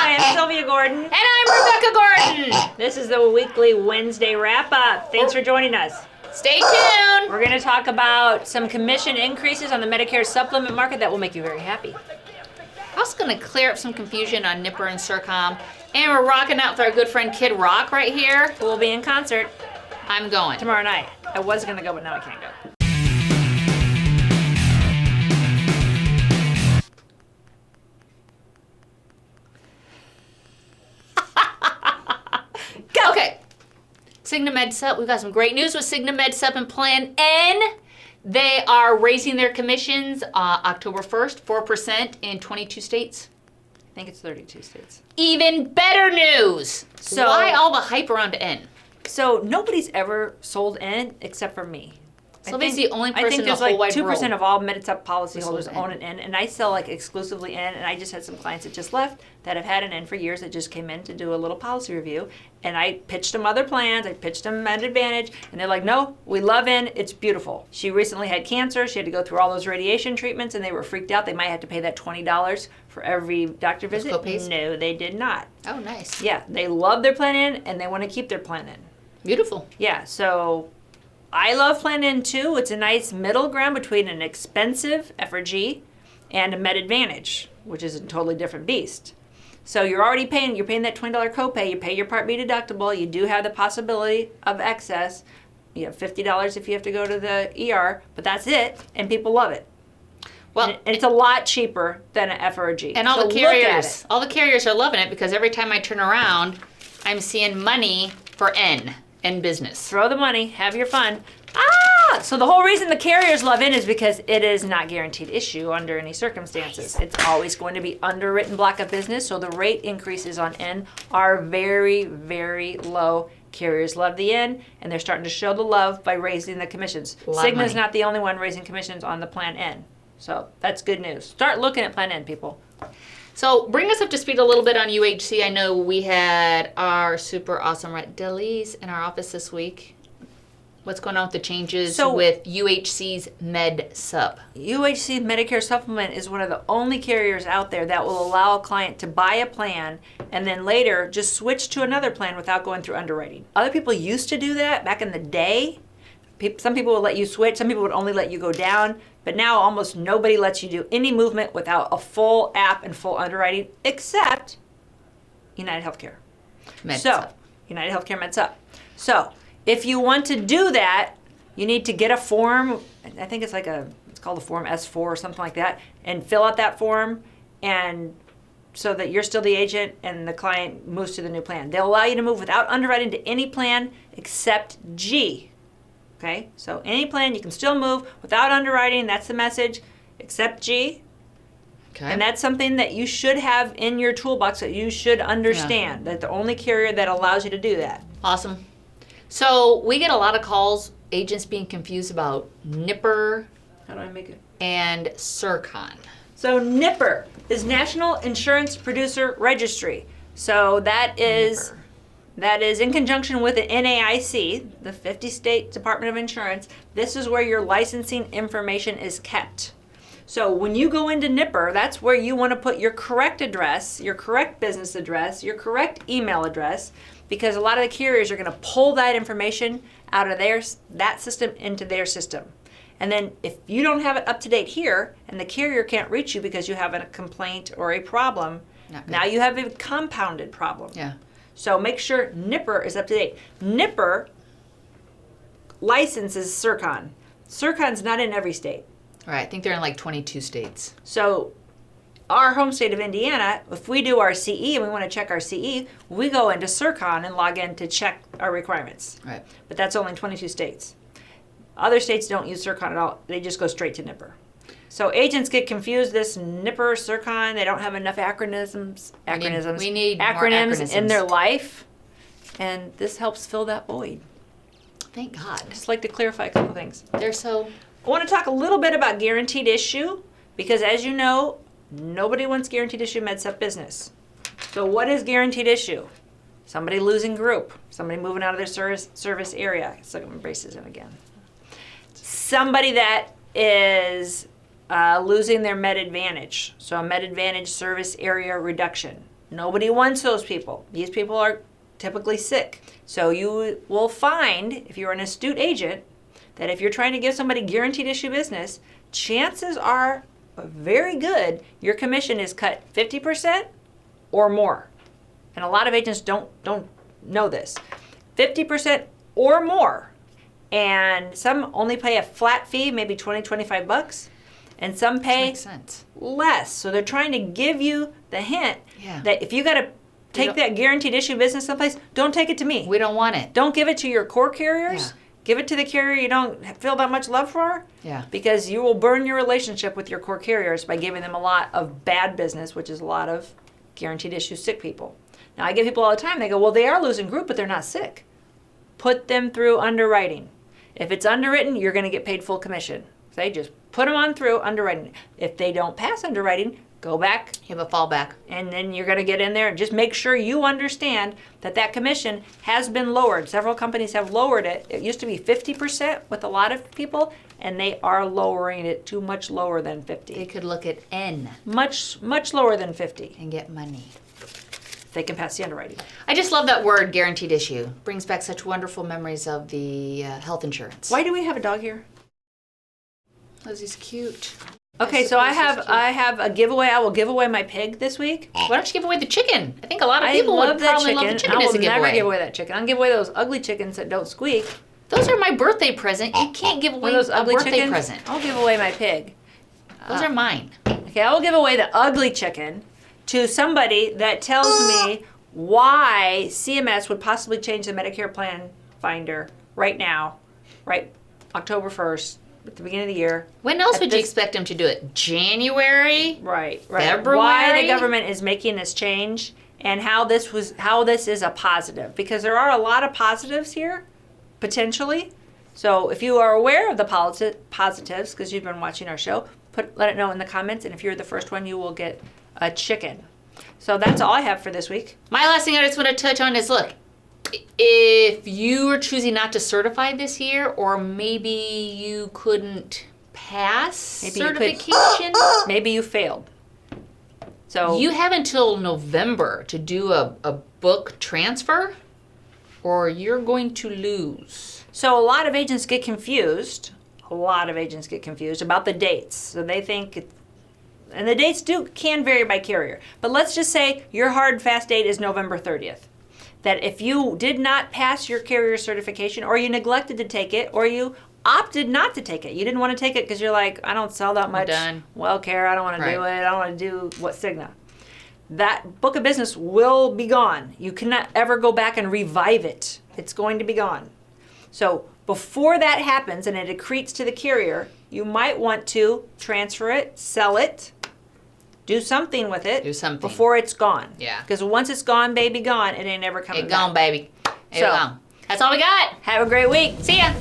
I am Sylvia Gordon. And I'm Rebecca Gordon. This is the weekly Wednesday wrap-up. Thanks for joining us. Stay tuned. We're going to talk about some commission increases on the Medicare supplement market that will make you very happy. I was going to clear up some confusion on Nipper and Circom. And we're rocking out with our good friend Kid Rock right here. We'll be in concert I'm going. tomorrow night. I was going to go, but now I can't go. Okay. Cigna MedSup. We've got some great news with Cigna MedSup and Plan N. They are raising their commissions October 1st, 4% in 22 states. I think it's 32 states. Even better news. So- Why all the hype around N? So nobody's ever sold N except for me. Sylvia's the only person I think in the there's whole like wide 2% world of all MedSup policyholders sells N. own an N, and I sell like exclusively N, and I just had some clients that just left that have had an N for years that just came in to do a little policy review, and I pitched them other plans, I pitched them Med Advantage, and they're like, no, we love N, it's beautiful. She recently had cancer, she had to go through all those radiation treatments, and they were freaked out. They might have to pay that $20 for every doctor visit. co-pays? No, they did not. Oh, nice. Yeah, they love their Plan N, and they want to keep their Plan N. Beautiful. Yeah, so I love Plan N too. It's a nice middle ground between an expensive FRG and a Med Advantage, which is a totally different beast. So you're paying that $20 copay, you pay your Part B deductible, you do have the possibility of excess. You have $50 if you have to go to the ER, but that's it, and people love it. Well, And it's a lot cheaper than an FRG. and all So the look at carriers, it. all the carriers are loving it because every time I turn around, I'm seeing money for N business. Throw the money, have your fun. So the whole reason the carriers love N is because it is not guaranteed issue under any circumstances. It's always going to be underwritten block of business, so the rate increases on N are very, very low. Carriers love the N, and they're starting to show the love by raising the commissions. A lot of Cigna's money. not the only one raising commissions on the Plan N. So that's good news. Start looking at Plan N, people. So bring us up to speed a little bit on UHC. I know we had our super awesome Rhett Dillies in our office this week. What's going on with the changes with UHC's MedSup? UHC Medicare Supplement is one of the only carriers out there that will allow a client to buy a plan and then later just switch to another plan without going through underwriting. Other people used to do that back in the day. Some people would let you switch, some people would only let you go down, but now almost nobody lets you do any movement without a full app and full underwriting except United Healthcare. MedSup. So, United Healthcare MedSup. So, if you want to do that, you need to get a form. I think it's called a Form S4 or something like that, and fill out that form, and so that you're still the agent and the client moves to the new plan. They'll allow you to move without underwriting to any plan except G. Okay, so any plan you can still move without underwriting. That's the message, except G. Okay. And that's something that you should have in your toolbox that you should understand. That the only carrier that allows you to do that. Awesome. So we get a lot of calls, agents being confused about Nipper How do I make it? and Circon. So NIPR is National Insurance Producer Registry. So that is in conjunction with the NAIC, the 50 State Department of Insurance. This is where your licensing information is kept. So when you go into NIPR, that's where you want to put your correct address, your correct business address, your correct email address, because a lot of the carriers are going to pull that information out of that system into their system. And then if you don't have it up to date here and the carrier can't reach you because you have a complaint or a problem, Not good. now you have a compounded problem. Yeah. So make sure NIPR is up to date. NIPR licenses Circon. Circon's not in every state. All right. I think they're in like 22 states. So our home state of Indiana, if we do our CE and we want to check our CE, we go into Circon and log in to check our requirements. Right. But that's only 22 states. Other states don't use Circon at all. They just go straight to NIPR. So agents get confused, this NIPR, Circon, they don't have enough We need more acronyms in acronyms. their life. And this helps fill that void. Thank God. Just like to clarify a couple things. They're so... I want to talk a little bit about guaranteed issue because as you know, nobody wants guaranteed issue MedSup business. So what is guaranteed issue? Somebody losing group, somebody moving out of their service area. It's like racism again. Somebody that is losing their Med Advantage. So a Med Advantage service area reduction. Nobody wants those people. These people are typically sick. So you will find, if you're an astute agent, that if you're trying to give somebody guaranteed issue business, chances are very good your commission is cut 50% or more. And a lot of agents don't know this. 50% or more. And some only pay a flat fee, maybe $20-25, and some pay Makes sense. less. So they're trying to give you the hint Yeah. that if you got to take that guaranteed issue business someplace, don't take it to me. We don't want it. Don't give it to your core carriers. Yeah. Give it to the carrier you don't feel that much love for. Yeah. Because you will burn your relationship with your core carriers by giving them a lot of bad business, which is a lot of guaranteed issue sick people. Now, I get people all the time, they go, well, they are losing group, but they're not sick. Put them through underwriting. If it's underwritten, you're going to get paid full commission. Say, just put them on through underwriting. If they don't pass underwriting, go back, You have a fallback. and then you're going to get in there and just make sure you understand that that commission has been lowered. Several companies have lowered it. It used to be 50% with a lot of people, and they are lowering it to much lower than 50. They could look at N Much lower than 50. and get money. They can pass the underwriting. I just love that word, guaranteed issue. Brings back such wonderful memories of the health insurance. Why do we have a dog here? Because he's cute. Okay, so I have a giveaway. I will give away my pig this week. Why don't you give away the chicken? I think a lot of I people love would that probably chicken. love the chicken I as will a giveaway. never give away that chicken. I'll give away those ugly chickens that don't squeak. Those are my birthday present. You can't give away One of those a ugly birthday chickens. present. I'll give away my pig. Those are mine. Okay, I will give away the ugly chicken to somebody that tells me why CMS would possibly change the Medicare plan finder right now, right October 1st, at the beginning of the year. When else At would you this- expect him to do it? January? Right. February? Why the government is making this change and how this is a positive, because there are a lot of positives here, potentially. So if you are aware of the positives, because you've been watching our show, let it know in the comments, and if you're the first one, you will get a chicken. So that's all I have for this week. My last thing I just want to touch on is, look, if you are choosing not to certify this year, or maybe you couldn't pass Maybe you could- certification, Maybe you failed. So you have until November to do a book transfer, or you're going to lose. So a lot of agents get confused. About the dates. So they think, and the dates can vary by carrier. But let's just say your hard fast date is November 30th. That if you did not pass your carrier certification, or you neglected to take it, or you opted not to take it, you didn't want to take it because you're like, I don't sell that much done. well care, I don't want to do it, Right. I don't want to do what Cigna. That book of business will be gone. You cannot ever go back and revive it. It's going to be gone. So before that happens and it accretes to the carrier, you might want to transfer it, sell it, do something with it. Do something. Before it's gone. Yeah. Because once it's gone, baby, gone, it ain't never coming It back. gone, baby. It So- gone. That's all we got. Have a great week. See ya.